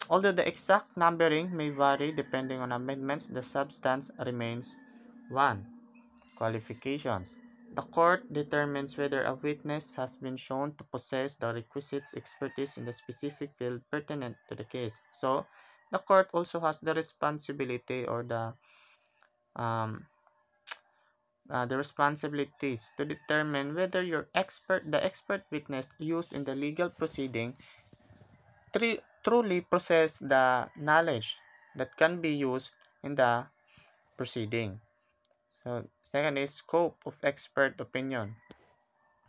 although the exact numbering may vary depending on amendments, the substance remains one. Qualifications. The court determines whether a witness has been shown to possess the requisite expertise in the specific field pertinent to the case. So, the court also has the responsibility or the responsibilities to determine whether the expert witness used in the legal proceeding truly possess the knowledge that can be used in the proceeding. So Second is scope of expert opinion.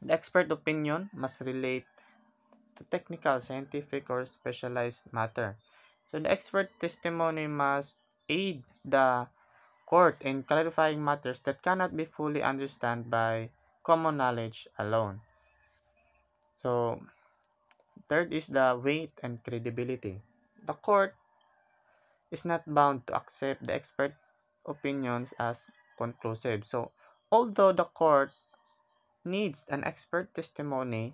The expert opinion must relate to technical, scientific, or specialized matter. So the expert testimony must aid the court in clarifying matters that cannot be fully understood by common knowledge alone. So third is the weight and credibility. The court is not bound to accept the expert opinions as conclusive. So although the court needs an expert testimony,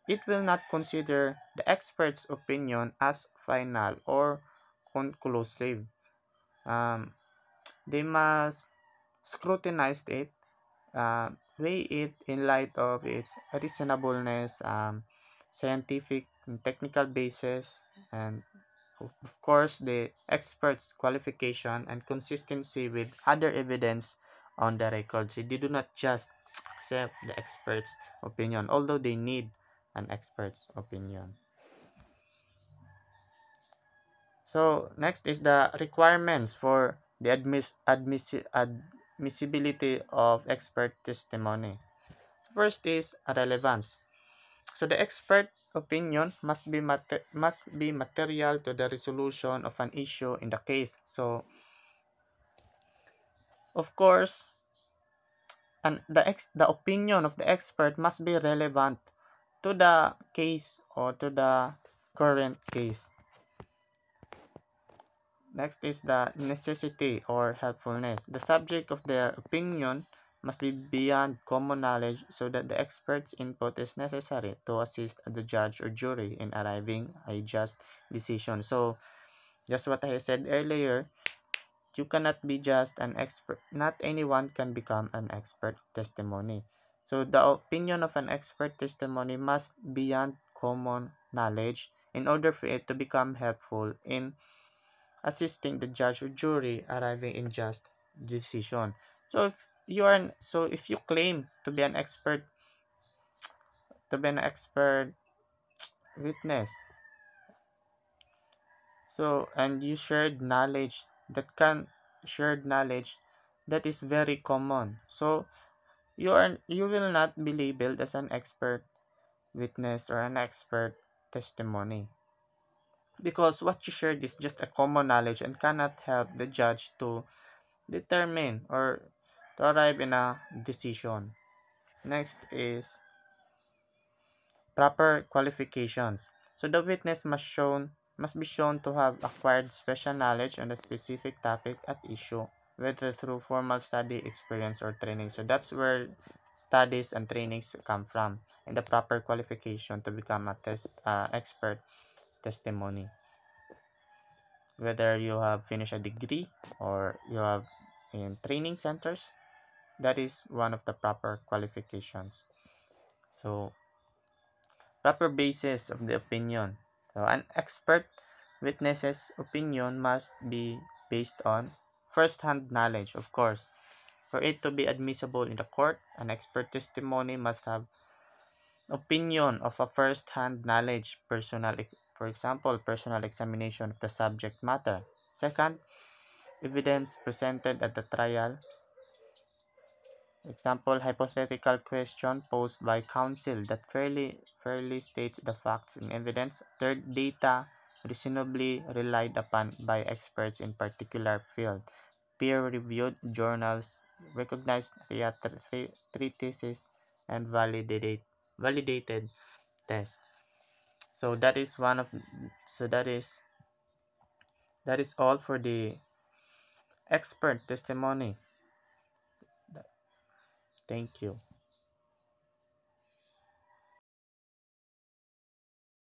it will not consider the expert's opinion as final or conclusive. Um, they must scrutinize it, weigh it in light of its reasonableness, scientific and technical basis, and of course the expert's qualification and consistency with other evidence on the record. So they do not just accept the expert's opinion, although they need an expert's opinion. So next is the requirements for the admissibility of expert testimony. First is relevance. So the expert opinion must be material to the resolution of an issue in the case. So of course, the opinion of the expert must be relevant to the case or to the current case. Next is the necessity or helpfulness. The subject of the opinion must be beyond common knowledge so that the expert's input is necessary to assist the judge or jury in arriving a just decision. So, just what I said earlier, you cannot be just an expert. Not anyone can become an expert testimony. So, the opinion of an expert testimony must be beyond common knowledge in order for it to become helpful in assisting the judge or jury arriving in just decision. So if you claim to be an expert witness, so and you shared knowledge that is very common. So you will not be labeled as an expert witness or an expert testimony, because what you shared is just a common knowledge and cannot help the judge to determine or to arrive in a decision. Next is proper qualifications. So the witness must be shown to have acquired special knowledge on the specific topic at issue, whether through formal study, experience, or training. So that's where studies and trainings come from, and the proper qualification to become a expert testimony. Whether you have finished a degree or you have in training centers, that is one of the proper qualifications. So proper basis of the opinion. So an expert witness's opinion must be based on first-hand knowledge, of course. For it to be admissible in the court, an expert testimony must have opinion of a first-hand knowledge, for example, personal examination of the subject matter. Second, evidence presented at the trial. Example, hypothetical question posed by counsel that fairly states the facts and evidence. Third, data reasonably relied upon by experts in particular field. Peer-reviewed journals, recognized treatises, and validated tests. So that is all for the expert testimony. Thank you.